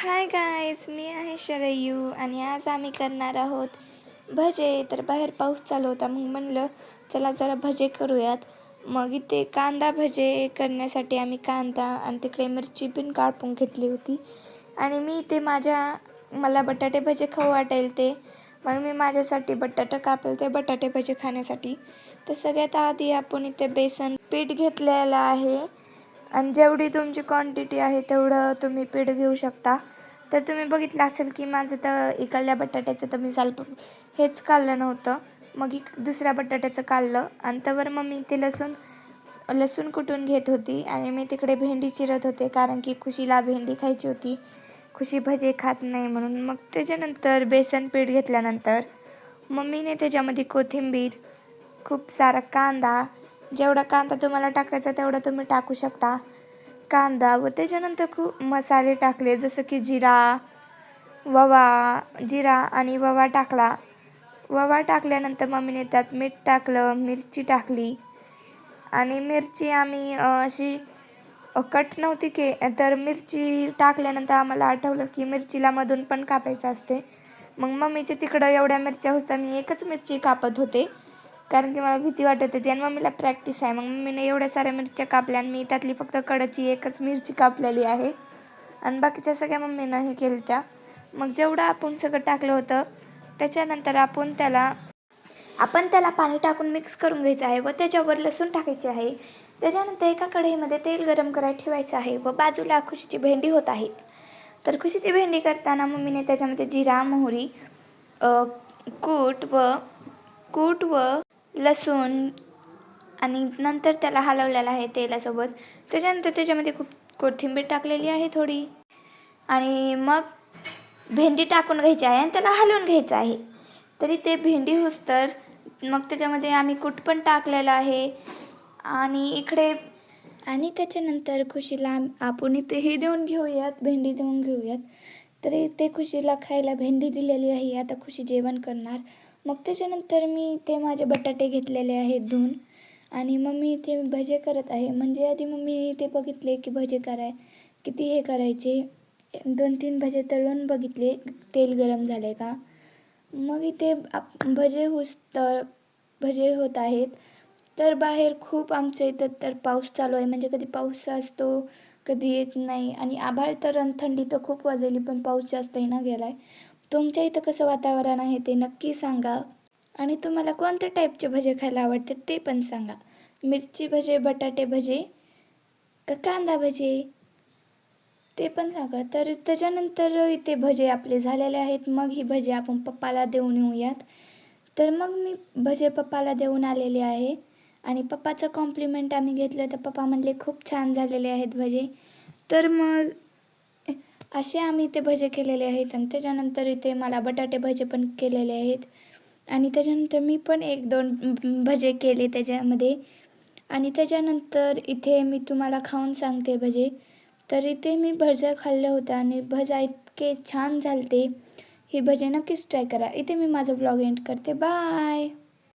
Hi guys, मी आहे शरयू आणि आज आम्ही करणार आहोत भजे. तर बाहेर पाऊस चालू होता, मग म्हणलं चला जरा भजे करूयात. मग इथे कांदा भजे करण्यासाठी आम्ही कांदा आणि तिकडे मिरची पण कापून घेतली होती. आणि मी इथे मला बटाटे भजे खाऊ वाटेल ते, मग मी माझ्यासाठी बटाटा कापेल ते बटाटे भजे खाण्यासाठी. तर सगळ्यात आधी आपण इथे बेसन पीठ घेतलेलं आहे आणि जेवढी तुमची क्वांटिटी आहे तेवढं तुम्ही पीठ घेऊ शकता. तर तुम्ही बघितलं असेल की माझं तर इकडल्या बटाट्याचं तर मी हेच काढलं नव्हतं, मग दुसऱ्या बटाट्याचं काढलं. आणि त्यावर मग मी ते लसूण कुटून घेत होती आणि मी तिकडे भेंडी चिरत होते, कारण की खुशीला भेंडी खायची होती. खुशी भजे खात नाही म्हणून. मग त्याच्यानंतर बेसन पीठ घेतल्यानंतर मम्मीने त्याच्यामध्ये कोथिंबीर, खूप सारा कांदा, जेवढा कांदा तुम्हाला टाकायचा तेवढा तुम्ही टाकू शकता कांदा. व त्याच्यानंतर खूप मसाले टाकले, जसं की जिरा आणि ववा टाकला. ववा टाकल्यानंतर मम्मीने त्यात मीठ टाकलं, मिरची टाकली. आणि मिरची आम्ही अशी कट नव्हती तर मिरची टाकल्यानंतर आम्हाला आठवलं की मिरचीला मधून पण कापायचं असते. मग मम्मीच्या तिकडं एवढ्या मिरच्या होत्या, मी एकच मिरची कापत होते कारण की मला भीती वाटत होती आणि मम्मीला प्रॅक्टिस आहे. मग मम्मीने एवढ्या साऱ्या मिरच्या कापल्या आणि मी त्यातली फक्त कडची एकच मिरची कापलेली आहे आणि बाकीच्या सगळ्या मम्मीनं हे केल्या त्या. मग जेवढं आपण सगळं टाकलं होतं त्याच्यानंतर आपण त्याला पाणी टाकून मिक्स करून घ्यायचं आहे व त्याच्यावर लसूण टाकायचे आहे. त्याच्यानंतर एका कढईमध्ये तेल गरम करायला ठेवायचं आहे व बाजूला खुशीची भेंडी होत आहे. तर खुशीची भेंडी करताना मम्मीने त्याच्यामध्ये जिरा, मोहरी, कूट व लसूण आणि नंतर त्याला हलवलेलं आहे तेलासोबत. त्याच्यानंतर त्याच्यामध्ये खूप कोथिंबीर टाकलेली आहे थोडी, आणि मग भेंडी टाकून घ्यायची आहे आणि त्याला हलवून घ्यायचं आहे. तरी ते भेंडी होस्तर मग त्याच्यामध्ये आम्ही कूट पण टाकलेलं आहे. आणि त्याच्यानंतर खुशीला आपण इथे हे देऊन घेऊयात, भेंडी देऊन घेऊयात. तरी ते खुशीला खायला भेंडी दिलेली आहे. आता खुशी जेवण करणार. मग त्याच्यानंतर मी ते माझे बटाटे घेतलेले आहेत धुवून आणि मम्मी इथे भजे करत आहे. म्हणजे आधी मम्मी ते बघितले की भजे किती हे करायचे. 2-3 भजे तळून बघितले तेल गरम झाले का. मग इथे भजे होत आहेत. तर बाहेर खूप आमच्या इथं तर पाऊस चालू आहे, म्हणजे कधी पाऊस असतो कधी येत नाही. आणि आभाळ तर थंडी तर खूप वाजली, पण पाऊस जास्त येणं गेला आहे. तुमच्या इथं कसं वातावरण आहे ते नक्की सांगा. आणि तुम्हाला कोणत्या टाईपचे भजे खायला आवडतात ते पण सांगा. मिरची भजे, बटाटे भजे का कांदा भजे ते पण सांगा. तर त्याच्यानंतर इथे भजे आपले झालेले आहेत. मग ही भजे आपण पप्पाला देऊन येऊयात. तर मग मी भजे पप्पाला देऊन आलेले आहे आणि पप्पाचं कॉम्प्लिमेंट आम्ही घेतलं तर पप्पा म्हणले खूप छान झालेले आहेत भजे. तर मग असे आम्ही ते भजे केलेले आहेत. आणि त्याच्यानंतर इथे मला बटाटे भजे पण केलेले आहेत. आणि त्याच्यानंतर मी पण 1-2 भजे केले त्याच्यामध्ये. आणि त्याच्यानंतर इथे मी तुम्हाला खाऊन सांगते भजे. तर इथे मी भजे खाल्लं होतं आणि भजा इतके छान झालते. हे भजे नक्कीच ट्राय करा. इथे मी माझं व्लॉग एंड करते. बाय.